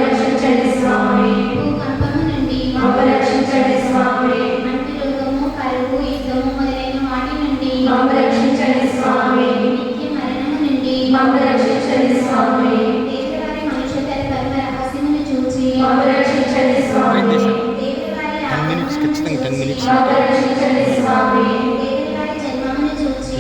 రక్షించండి స్వామి. కంపము నుండి రక్షించండి స్వామి. మంటి రోగము, కరువు, యుద్ధము మొదలైన వాటి నుండి రక్షించండి స్వామి. నిత్య మరణము నుండి రక్షించండి స్వామి. దేవుడి మనుష్యతర కర్మ రహస్యమును చూచి రక్షించండి స్వామి. దేవుడి 10 minutes ఖచ్చితంగా 10 minutes రక్షించండి స్వామి. దేవుడి జన్మమును చూచి